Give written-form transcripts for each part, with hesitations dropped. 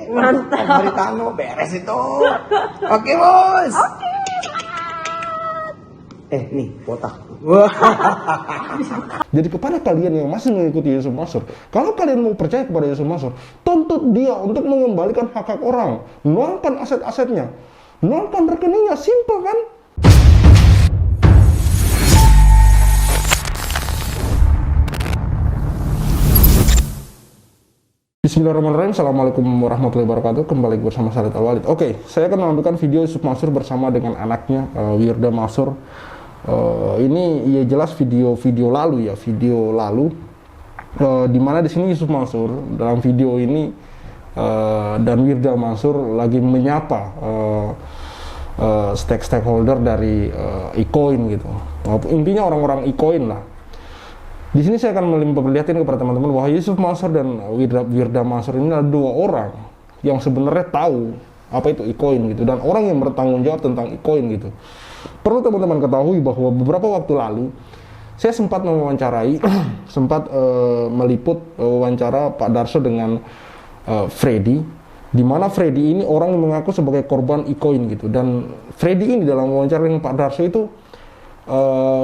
Mantap. Haritano beres itu. Oke, Bos. Nih, botak. Jadi kepada kalian yang masih mengikuti Yusuf Mansur, kalau kalian mau percaya kepada Yusuf Mansur, tuntut dia untuk mengembalikan hak-hak orang, nolkan aset-asetnya, nolkan rekeningnya, simpel kan? Bismillahirrahmanirrahim. Assalamualaikum warahmatullahi wabarakatuh. Kembali bersama saya Al-Walid. Oke, saya akan menampilkan video Yusuf Mansur bersama dengan anaknya Wirda Mansur. Ini ya jelas video lalu ya, dimana di sini Yusuf Mansur dalam video ini dan Wirda Mansur lagi menyapa stakeholder dari eCoin gitu. Intinya orang-orang eCoin lah. Di sini saya akan memperlihatkan kepada teman-teman bahwa Yusuf Mansur dan Wirda Mansur ini adalah dua orang yang sebenarnya tahu apa itu eCoin gitu, dan orang yang bertanggung jawab tentang eCoin gitu. Perlu teman-teman ketahui bahwa beberapa waktu lalu saya sempat mewawancarai, meliput wawancara Pak Darso dengan Freddy, di mana Freddy ini orang yang mengaku sebagai korban eCoin gitu, dan Freddy ini dalam wawancara dengan Pak Darso itu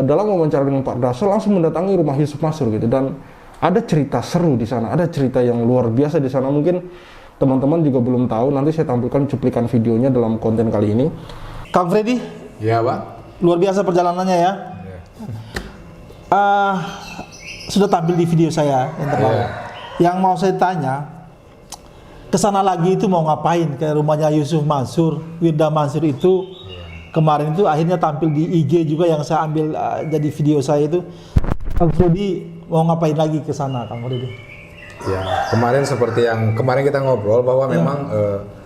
dalam wawancara dengan Pak Darso langsung mendatangi rumah Yusuf Mansur gitu, dan ada cerita seru di sana, ada cerita yang luar biasa di sana. Mungkin teman-teman juga belum tahu, nanti saya tampilkan cuplikan videonya dalam konten kali ini. Kang Freddy? Ya, Pak. Luar biasa perjalanannya ya. Sudah tampil di video saya yang terlalu. Yang mau saya tanya, kesana lagi itu mau ngapain ke rumahnya Yusuf Mansur, Wirda Mansur itu? Kemarin itu akhirnya tampil di IG juga yang saya ambil jadi video saya itu. Kang Freddy mau ngapain lagi ke sana, Kang Freddy? Ya, kemarin seperti yang kemarin kita ngobrol bahwa memang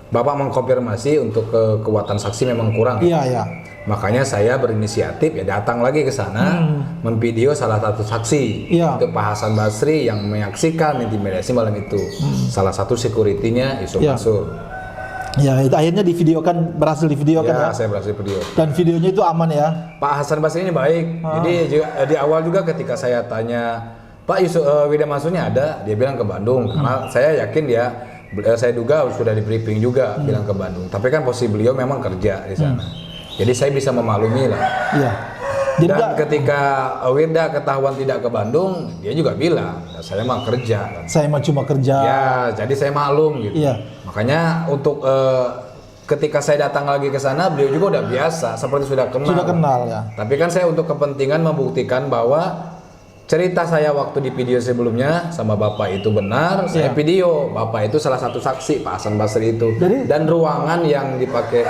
Bapak mengkonfirmasi untuk kekuatan saksi memang kurang. Iya, ya. Makanya saya berinisiatif ya datang lagi ke sana, memvideo salah satu saksi, itu Pak Hasan Basri yang menyaksikan intimidasi malam itu. Salah satu security-nya Yusuf Mansur. Ya, itu akhirnya divideokan, berhasil divideokan ya. Saya berhasil video. Dan videonya itu aman ya. Pak Hasan Basri ini baik. Jadi di awal juga ketika saya tanya, Pak Yusuf Wirda Mansurnya ada, dia bilang ke Bandung. Karena saya yakin saya duga sudah di briefing juga bilang ke Bandung. Tapi kan posisi beliau memang kerja di sana. Jadi saya bisa memaklumi lah. Iya. Dan ketika Wirda ketahuan tidak ke Bandung, dia juga bilang, saya mah kerja. Saya mah cuma kerja. Ya, jadi saya maklum gitu. Iya. Makanya untuk ketika saya datang lagi ke sana, beliau juga udah biasa, seperti sudah kenal. Sudah kenal ya. Tapi kan saya untuk kepentingan membuktikan bahwa cerita saya waktu di video sebelumnya sama Bapak itu benar, saya video. Bapak itu salah satu saksi, Pak Hasan Basri itu. Dan ruangan yang dipakai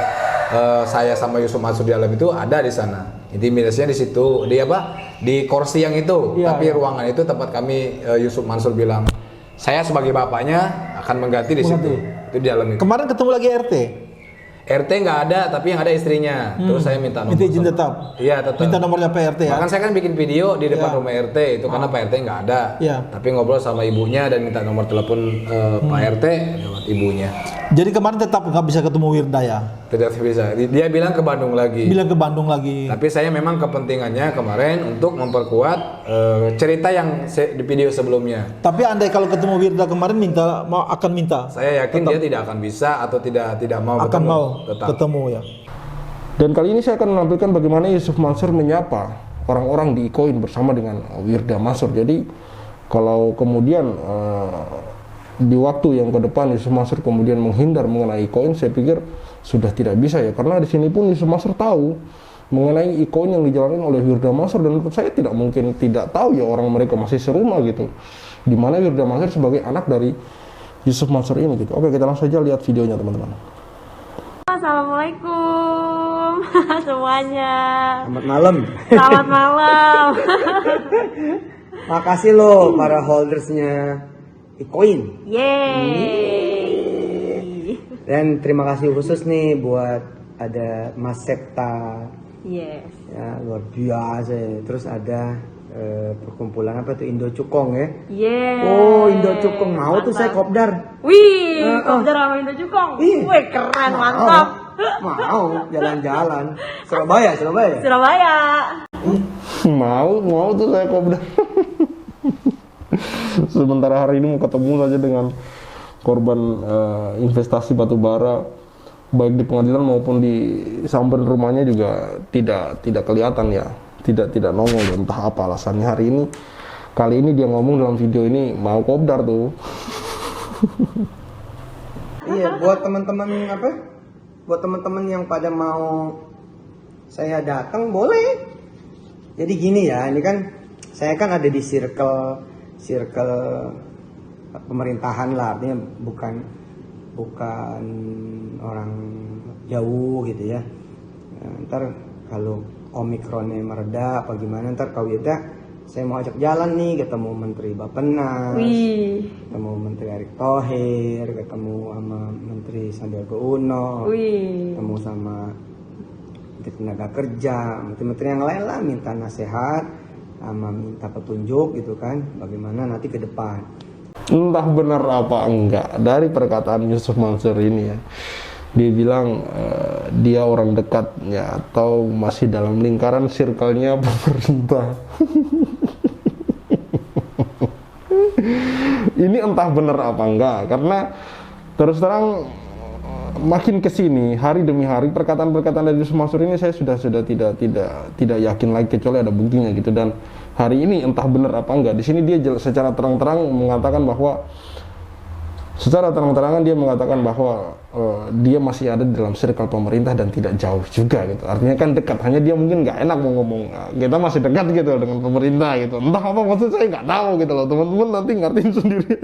saya sama Yusuf Mansur di dalam itu ada di sana. Intimidasinya di situ, di kursi yang itu. Tapi ruangan itu tempat kami Yusuf Mansur bilang, saya sebagai bapaknya akan mengganti di situ. Itu di dalam itu. Kemarin ketemu lagi RT. RT nggak ada, tapi yang ada istrinya. Terus saya minta nomor. Minta izin tetap. Iya, tetap. Minta nomornya Pak RT ya. Bahkan saya kan bikin video di depan rumah RT itu karena Pak RT nggak ada. Tapi ngobrol sama ibunya dan minta nomor telepon Pak RT lewat ibunya. Jadi kemarin tetap nggak bisa ketemu Wirda ya? Tidak bisa. Dia bilang ke Bandung lagi. Bilang ke Bandung lagi. Tapi saya memang kepentingannya kemarin untuk memperkuat cerita yang di video sebelumnya. Tapi andai kalau ketemu Wirda kemarin akan minta. Saya yakin dia tidak akan bisa atau tidak mau akan ketemu. mau ketemu ya. Dan kali ini saya akan menampilkan bagaimana Yusuf Mansur menyapa orang-orang di eCoin bersama dengan Wirda Mansur. Jadi kalau kemudian di waktu yang ke depan Yusuf Mansur kemudian menghindar mengenai eCoin, saya pikir sudah tidak bisa ya, karena di sini pun Yusuf Mansur tahu mengenai eCoin yang dijalankan oleh Wirda Mansur, dan menurut saya tidak mungkin tidak tahu ya, orang mereka masih serumah gitu. Dimana Wirda Mansur sebagai anak dari Yusuf Mansur ini gitu. Oke, kita langsung saja lihat videonya teman-teman. Assalamualaikum semuanya. Selamat malam. Selamat malam. Makasih loh para holdersnya eCoin. Yeay. Dan terima kasih khusus nih buat ada Mas Septa. Yes. Ya, luar biasa ya. Terus ada perkumpulan apa tuh, Indo Cukong ya. Yeay. Oh, Indo Cukong. Mau tuh saya kopdar. Wih, kopdar sama Indo Cukong. Wih, keren, mantap. Mau jalan-jalan. Surabaya. Surabaya. Mau tuh saya kopdar. Sementara hari ini mau ketemu saja dengan korban investasi batubara, baik di pengadilan maupun di samping rumahnya juga tidak kelihatan ya, tidak nongol. Entah apa alasannya. Kali ini dia ngomong dalam video ini mau kopdar tuh. Iya, buat teman-teman yang pada mau saya datang boleh. Jadi gini ya, ini kan saya kan ada di circle pemerintahan lah, artinya bukan orang jauh gitu ya. Ntar kalau Omikronnya mereda apa gimana, ntar kalau saya mau ajak jalan nih, ketemu Menteri Bappenas, ketemu Menteri Erick Thohir, ketemu sama Menteri Sandiaga Uno, ketemu sama Menteri Tenaga Kerja, menteri-menteri yang lain lah, minta nasihat sama minta petunjuk gitu kan, bagaimana nanti ke depan. Entah benar apa enggak dari perkataan Yusuf Mansur ini ya. Dia bilang dia orang dekatnya atau masih dalam lingkaran circle-nya pemerintah. Ini entah benar apa enggak, karena terus terang makin kesini hari demi hari perkataan-perkataan dari Yusuf Mansur ini saya sudah tidak yakin lagi kecuali ada buktinya gitu. Dan hari ini entah benar apa enggak, di sini dia secara terang-terang mengatakan bahwa dia masih ada di dalam circle pemerintah dan tidak jauh juga gitu. Artinya kan dekat, hanya dia mungkin nggak enak mau ngomong kita masih dekat gitu dengan pemerintah gitu. Entah apa maksud saya nggak tahu gitu loh, teman-teman nanti ngertiin sendiri.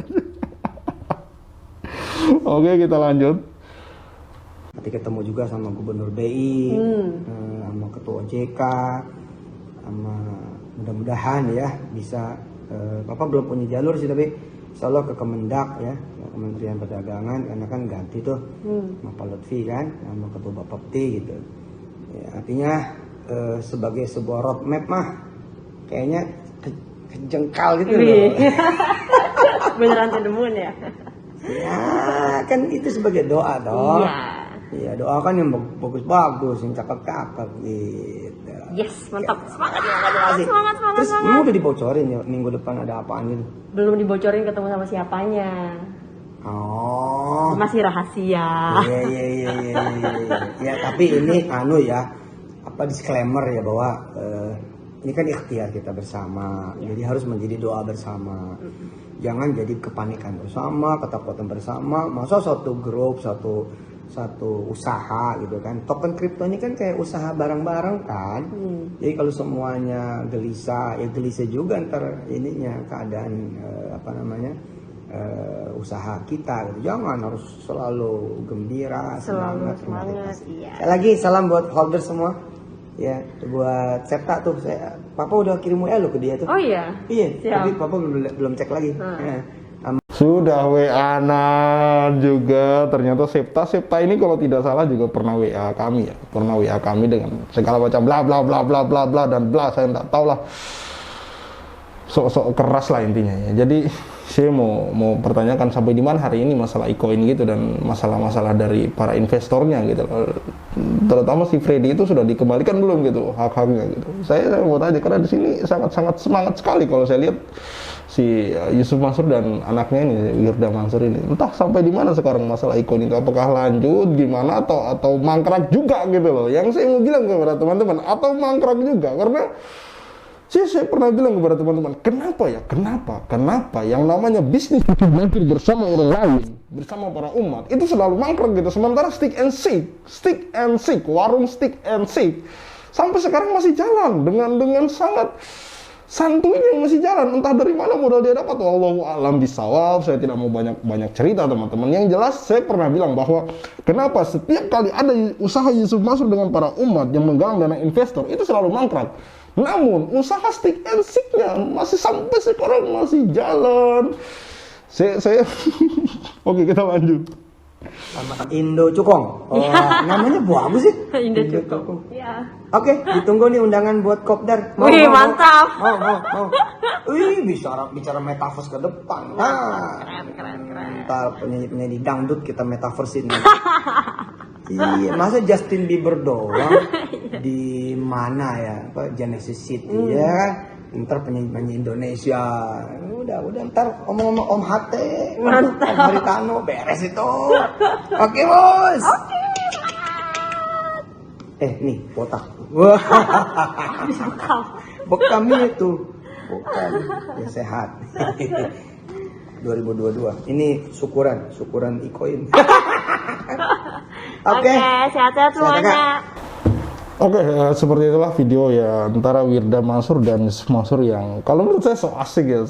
Oke, kita lanjut. Nanti ketemu juga sama Gubernur BI, sama Ketua OJK, sama mudah-mudahan ya bisa. Bapak belum punya jalur sih, tapi insya Allah ke Kemendak ya, Kementerian Perdagangan, karena kan ganti tuh sama Pak Lutfi kan, sama Ketua Bapepti gitu. Ya, artinya sebagai sebuah roadmap mah kayaknya kejengkal gitu loh. Beneran to the moon ya? Ya kan itu sebagai doa dong. Iya, doa kan yang bagus-bagus, yang cakep-cakep gitu. Yes, mantap. Semangat. Terus kamu udah dibocorin ya minggu depan ada apaan gitu? Belum dibocorin ketemu sama siapanya. Oh. Masih rahasia. Iya. Ya, tapi ini disclaimer ya bahwa ini kan ikhtiar kita bersama. Jadi harus menjadi doa bersama. Jangan jadi kepanikan bersama, ketakutan bersama. Masa satu grup, satu usaha gitu kan. Token kripto ini kan kayak usaha bareng-bareng kan. Jadi kalau semuanya gelisah, ya gelisah juga ntar ininya keadaan usaha kita gitu. Jangan harus selalu gembira, semangat. Iya. Lagi salam buat holder semua. Ya, buat Septa tuh Papa udah kirim WA lo ke dia tuh. Oh iya. Iya, siap. tapi Papa belum cek lagi. Ya. Sudah WA-an juga, ternyata Septa ini kalau tidak salah juga pernah WA kami ya, dengan segala macam bla bla dan bla, saya enggak tahu lah, sok keras lah intinya ya. Jadi saya mau pertanyakan sampai di mana hari ini masalah e-coin gitu dan masalah dari para investornya gitu, terutama si Freddy itu sudah dikembalikan belum gitu hak-haknya gitu. Saya mau tanya karena di sini sangat semangat sekali kalau saya lihat si Yusuf Mansur dan anaknya ini Wirda Mansur ini. Entah sampai di mana sekarang masalah e-coin itu, apakah lanjut gimana atau mangkrak juga gitu loh. Yang saya mau bilang kepada teman-teman, atau mangkrak juga, karena saya pernah bilang kepada teman-teman, kenapa yang namanya bisnis itu mampir bersama orang lain, bersama para umat, itu selalu mangkrak gitu. Sementara stick and seek, warung stick and seek sampai sekarang masih jalan dengan sangat santuinya masih jalan. Entah dari mana modal dia dapat, wallahu a'lam bisawab. Saya tidak mau banyak cerita teman-teman. Yang jelas saya pernah bilang bahwa kenapa setiap kali ada usaha Yusuf Mansur dengan para umat yang menggalang dana investor itu selalu mangkrak. Namun usaha stick and seek-nya masih sampai sekarang masih jalan. Saya Oke, kita lanjut. Indo Cukong. Oh, namanya bagus sih. Indo Cukong. Iya. Oke, ditunggu nih undangan buat kopdar. Wih, mantap. Mau. Wih, bicara metaverse ke depan. Keren. Ntar penyanyi dangdut kita metaverse-in. Iya, masa Justin Bieber doang di mana ya? Genesis City ya kan? ntar penyanyi Indonesia, udah ntar omong-omong Om Hate, Mantap. Om Haritano beres itu. Oke bos. Nih botak. Wah, bekam itu, bukan ya sehat. 2022 ini syukuran ikoin. Oke, sehat-sehat semuanya. Oke, seperti itulah video ya antara Wirda Mansur dan Yusuf Mansur yang kalau menurut saya so asik ya.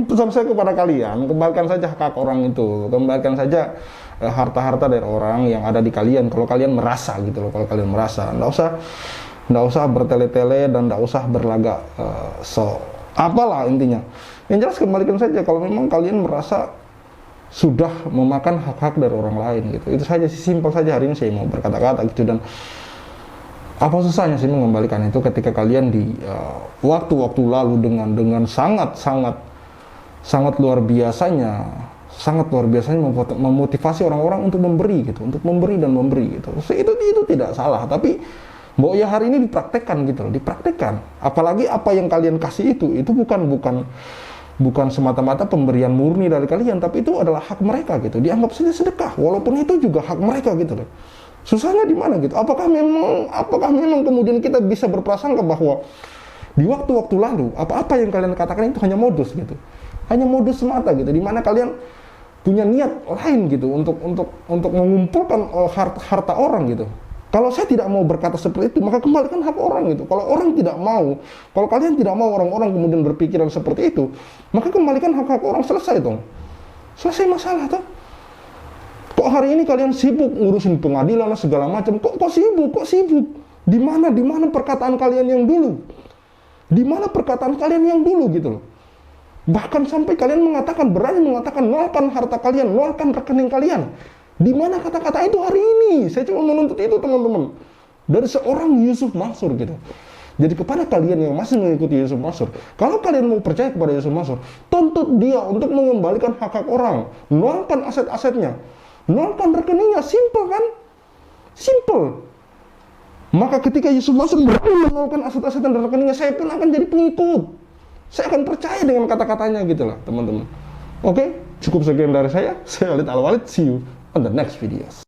Pesan saya kepada kalian, kembalikan saja hak orang itu, kembalikan saja harta-harta dari orang yang ada di kalian. Kalau kalian merasa gitu loh, kalau kalian merasa, nggak usah bertele-tele dan nggak usah berlagak apalah intinya. Yang jelas kembalikan saja kalau memang kalian merasa sudah memakan hak-hak dari orang lain gitu. Itu saja sih, simpel saja hari ini saya mau berkata-kata gitu. Dan apa susahnya sih mengembalikan itu ketika kalian di waktu-waktu lalu dengan sangat luar biasanya memotivasi orang-orang untuk memberi gitu, untuk memberi dan memberi gitu. Itu tidak salah, tapi bahwa ya hari ini dipraktekkan gitu loh, dipraktekkan. Apalagi apa yang kalian kasih itu bukan semata-mata pemberian murni dari kalian, tapi itu adalah hak mereka gitu. Dianggap saja sedekah, walaupun itu juga hak mereka gitu loh. Susahnya di mana gitu? Apakah memang kemudian kita bisa berprasangka bahwa di waktu-waktu lalu apa-apa yang kalian katakan itu hanya modus gitu, hanya modus semata gitu, di mana kalian punya niat lain gitu untuk mengumpulkan harta orang gitu. Kalau saya tidak mau berkata seperti itu, maka kembalikan hak orang gitu. Kalau orang tidak mau, kalau kalian tidak mau orang-orang kemudian berpikiran seperti itu, maka kembalikan hak-hak orang, selesai dong. Selesai masalah toh. Kok hari ini kalian sibuk ngurusin pengadilan segala macam? Kok sibuk? Di mana perkataan kalian yang dulu? Di mana perkataan kalian yang dulu gitu loh. Bahkan sampai kalian berani mengatakan nolkan harta kalian, nolkan rekening kalian. Di mana kata-kata itu hari ini? Saya cuma menuntut itu teman-teman. Dari seorang Yusuf Mansur gitu. Jadi kepada kalian yang masih mengikuti Yusuf Mansur, kalau kalian mau percaya kepada Yusuf Mansur, tuntut dia untuk mengembalikan hak-hak orang, nolkan aset-asetnya, nolkan rekeningnya, simple kan? Simple. Maka ketika Yusuf Mansur berani menolkan aset-aset dan rekeningnya, saya pun akan jadi pengikut. Saya akan percaya dengan kata-katanya gitu lah teman-teman. Oke, cukup sekian dari saya. Saya Walid Al-Walid, see you on the next videos.